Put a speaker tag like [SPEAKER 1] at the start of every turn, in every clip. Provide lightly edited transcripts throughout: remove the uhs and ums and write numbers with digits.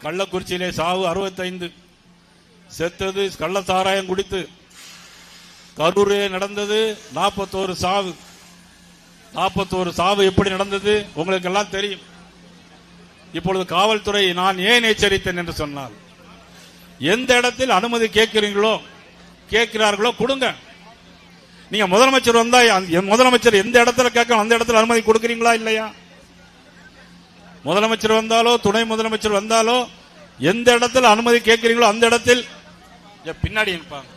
[SPEAKER 1] கள்ளக்குறிச்சியிலே சாவு 65, செத்தது கள்ளசாராயம் குடித்து. கரூரிலே நடந்தது 41 சாவு. 41 சாவு எப்படி நடந்தது உங்களுக்கு எல்லாம் தெரியும். இப்பொழுது காவல்துறை நான் ஏன் எச்சரித்தேன் என்று சொன்னால், எந்த இடத்தில் அனுமதி கேட்கிறார்களோ கொடுங்க. நீங்க முதலமைச்சர் வந்தா முதலமைச்சர் எந்த இடத்துல கேட்கணும் அந்த இடத்துல அனுமதி கொடுக்கிறீங்களா இல்லையா? முதலமைச்சர் வந்தாலோ துணை முதலமைச்சர் வந்தாலோ எந்த இடத்துல அனுமதி கேட்கிறீங்களோ அந்த இடத்தில் பின்னாடி இருப்பாங்க.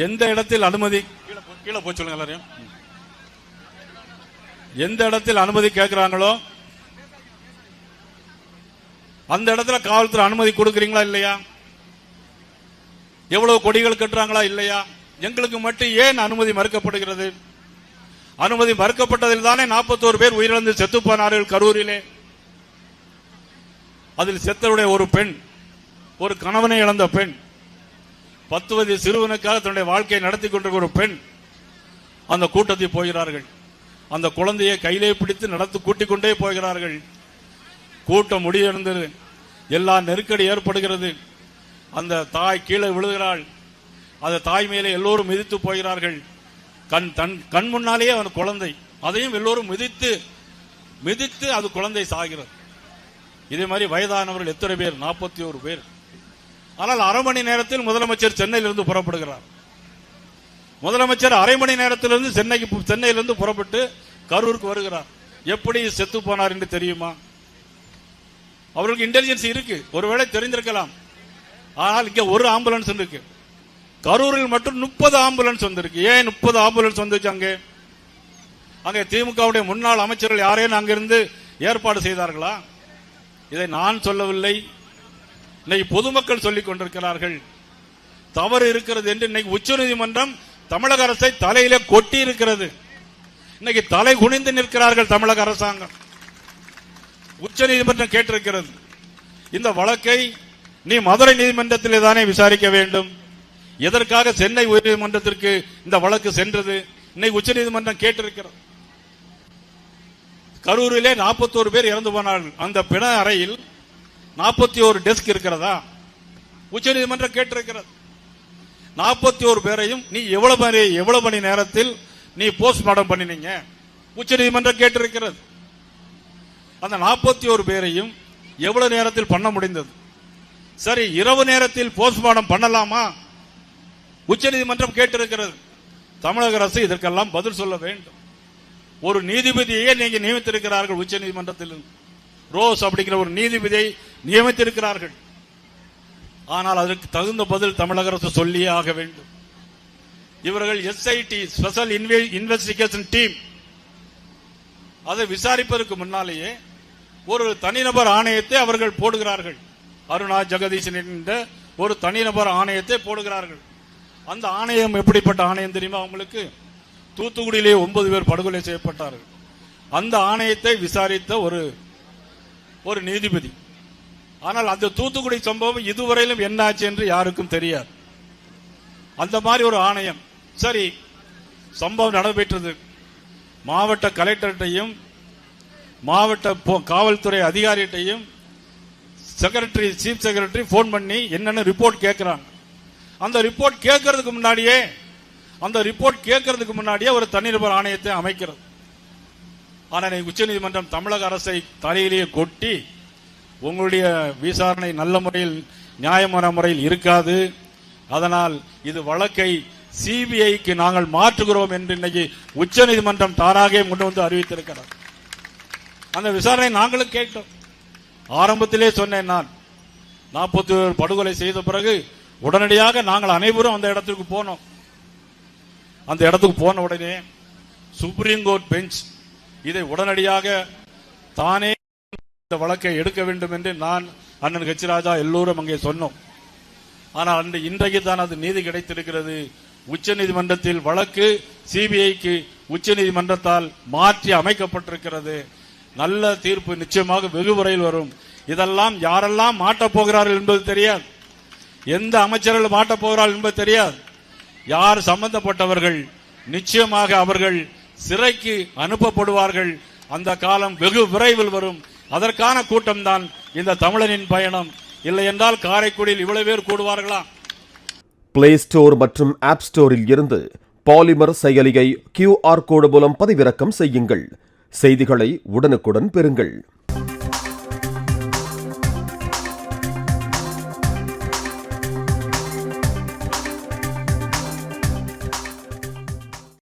[SPEAKER 1] எந்த இடத்தில் அனுமதி கீழே போய் சொல்லுங்க எல்லாரையும். எந்த இடத்தில் அனுமதி கேட்கிறாங்களோ அந்த இடத்துல காவல்துறை அனுமதி கொடுக்கிறீங்களா இல்லையா? எவ்வளவு கொடிகள் கட்டுறாங்களா இல்லையா? எங்களுக்கு மட்டும் ஏன் அனுமதி மறுக்கப்படுகிறது? அனுமதி மறுக்கப்பட்டதில் தானே 41 பேர் உயிரிழந்து செத்து போனார்கள் கரூரிலே. அதில் செத்தவருடைய ஒரு பெண், ஒரு கணவனை இழந்த பெண், 10 வயது சிறுவனுக்காக தன்னுடைய வாழ்க்கையை நடத்தி கொண்டிருக்கிற ஒரு பெண் அந்த கூட்டத்தில் போகிறார்கள். அந்த குழந்தையை கையிலே பிடித்து நடத்தி கூட்டிக் கொண்டே போகிறார்கள். கூட்டம் முடியறிந்தது, எல்லா நெருக்கடி ஏற்படுகிறது. அந்த தாய் கீழே விழுகிறாள். அந்த தாய் மேலே எல்லோரும் மிதித்து போகிறார்கள். கண் முன்னாலேயே அவன் குழந்தை, அதையும் எல்லோரும் மிதித்து அது குழந்தை சாகிறது. இதே மாதிரி வயதானவர்கள் எத்தனை பேர்? 41 பேர். ஆனால் அரை மணி நேரத்தில் முதலமைச்சர் சென்னையிலிருந்து புறப்படுகிறார். முதலமைச்சர் அரை மணி நேரத்திலிருந்து சென்னையிலிருந்து புறப்பட்டு கரூருக்கு வருகிறார். எப்படி செத்து போனார் என்று தெரியுமா? அவர்களுக்கு இன்டெலிஜென்ஸ் இருக்கு, ஒருவேளை தெரிந்திருக்கலாம். ஆனால் இங்க ஒரு ஆம்புலன்ஸ் இருக்கு. கரூரில் மட்டும் 30 ஆம்புலன்ஸ் வந்திருக்கு. ஏன் 30 ஆம்புலன்ஸ் வந்துச்சு? அங்கே திமுகவுடைய முன்னாள் அமைச்சர்கள் யாரேனும் அங்கிருந்து ஏற்பாடு செய்தார்களா? இதை நான் சொல்லவில்லை, இன்னைக்கு பொதுமக்கள் சொல்லிக் கொண்டிருக்கிறார்கள். தவறு இருக்கிறது என்று இன்னைக்கு உச்சநீதிமன்றம் தமிழக அரசை தலையிலே கொட்டி இருக்கிறது. இன்னைக்கு தலை குனிந்து நிற்கிறார்கள் தமிழக அரசாங்கம். உச்சநீதிமன்றம் கேட்டிருக்கிறது, இந்த வழக்கை நீ மதுரை நீதிமன்றத்திலே தானே விசாரிக்க வேண்டும். எதற்காக சென்னை உயர்நீதிமன்றத்திற்கு இந்த வழக்கு சென்றது? இன்னைக்கு உச்சநீதிமன்றம் கேட்டிருக்கிறது. கரூரிலே 41 பேர் இறந்து போனார்கள். அந்த பிண அறையில் 41 டெஸ்க் இருக்கிறதா? உச்சநீதிமன்றம் கேட்டிருக்கிறது. 41 பேரையும் நீ எவ்வளவு மணி நேரத்தில் நீ போஸ்ட்மார்ட்டம் பண்ணினீங்க? உச்சநீதிமன்றம் கேட்டிருக்கிறது. அந்த 41 பேரையும் எவ்வளவு நேரத்தில் பண்ண முடிந்தது? சரி, இரவு நேரத்தில் போஸ்ட்மார்ட்டம் பண்ணலாமா? உச்சநீதிமன்றம் கேட்டிருக்கிறது. தமிழக அரசு இதற்கெல்லாம் பதில் சொல்ல வேண்டும். ஒரு நீதிபதியே நீங்க நியமித்திருக்கிறார்கள் உச்சநீதிமன்றத்தில். ரோஸ் அப்படிங்கிற ஒரு நீதிபதியை நியமித்திருக்கிறார்கள். ஆனால் அதற்கு தகுந்த பதில் தமிழக அரசு சொல்லியே ஆக வேண்டும். இவர்கள் எஸ்ஐடி, ஸ்பெஷல் இன்வெஸ்டிகேஷன் டீம், அதை விசாரிப்பதற்கு முன்னாலேயே ஒரு தனிநபர் ஆணையத்தை அவர்கள் போடுகிறார்கள். அருணா ஜெகதீசன் என்ற ஒரு தனிநபர் ஆணையத்தை போடுகிறார்கள். அந்த ஆணையம் எப்படிப்பட்ட ஆணையம் தெரியுமா உங்களுக்கு? தூத்துக்குடியிலே 9 பேர் படுகொலை செய்யப்பட்டார்கள். அந்த ஆணையத்தை விசாரித்த ஒரு நீதிபதி. ஆனால் அந்த தூத்துக்குடி சம்பவம் இதுவரையிலும் என்ன ஆச்சு என்று யாருக்கும் தெரியாது. அந்த மாதிரி ஒரு ஆணையம். சரி, சம்பவம் நடைபெற்றது. மாவட்ட கலெக்டர்கிட்டையும் மாவட்ட காவல்துறை அதிகாரிகிட்டையும் செக்ரட்டரி, சீஃப் செக்ரட்டரி போன் பண்ணி என்னென்ன ரிப்போர்ட் கேட்கிறாங்க. அந்த ரிப்போர்ட் கேட்கறதுக்கு முன்னாடியே ஒரு தனிநபர் ஆணையத்தை அமைக்கிறது. ஆனால் உச்சநீதிமன்றம் தமிழக அரசை தலையிலேயே கொட்டி, உங்களுடைய விசாரணை நல்ல முறையில் நியாயமான முறையில் இருக்காது, அதனால் இது வழக்கை சிபிஐக்கு நாங்கள் மாற்றுகிறோம் என்று இன்னைக்கு உச்சநீதிமன்றம் தானாக கொண்டு வந்து அறிவித்திருக்கிறார். அந்த விசாரணை நாங்களும் கேட்டோம். ஆரம்பத்திலே சொன்னேன், நான் 41 படுகொலை செய்த பிறகு உடனடியாக நாங்கள் அனைவரும் அந்த இடத்துக்கு போனோம். அந்த இடத்துக்கு போன உடனே சுப்ரீம் கோர்ட் பெஞ்ச் இதை உடனடியாக தானே இந்த வழக்கை எடுக்க வேண்டும் என்று நான், அண்ணன் ஹெச் ராஜா எல்லோரும் அங்கே சொன்னோம். ஆனால் இன்றைக்கு தான் அது நீதி கிடைத்திருக்கிறது. உச்சநீதிமன்றத்தில் வழக்கு சிபிஐக்கு உச்சநீதிமன்றத்தால் மாற்றி அமைக்கப்பட்டிருக்கிறது. நல்ல தீர்ப்பு நிச்சயமாக வெகு விரைவில் வரும். இதெல்லாம் யாரெல்லாம் மாட்டப் போகிறார்கள் என்பது தெரியாது, எந்த அமைச்சர்கள் மாட்டப் போகிறார்கள் என்பது தெரியாது. யார் சம்பந்தப்பட்டவர்கள் நிச்சயமாக அவர்கள் சிறைக்கு அனுப்பப்படுவார்கள். அந்த காலம் வெகு விரைவில் வரும். அதற்கான கூட்டம்தான் இந்த தமிழனின் பயணம். இல்லை என்றால் காரைக்குடியில் இவ்வளவு பேர் கூடுவார்களா?
[SPEAKER 2] பிளே ஸ்டோர் மற்றும் ஆப் ஸ்டோரில் இருந்து பாலிமர் செயலியை QR கோடு மூலம் பதிவிறக்கம் செய்யுங்கள். செய்திகளை உடனுக்குடன் பெறுங்கள்.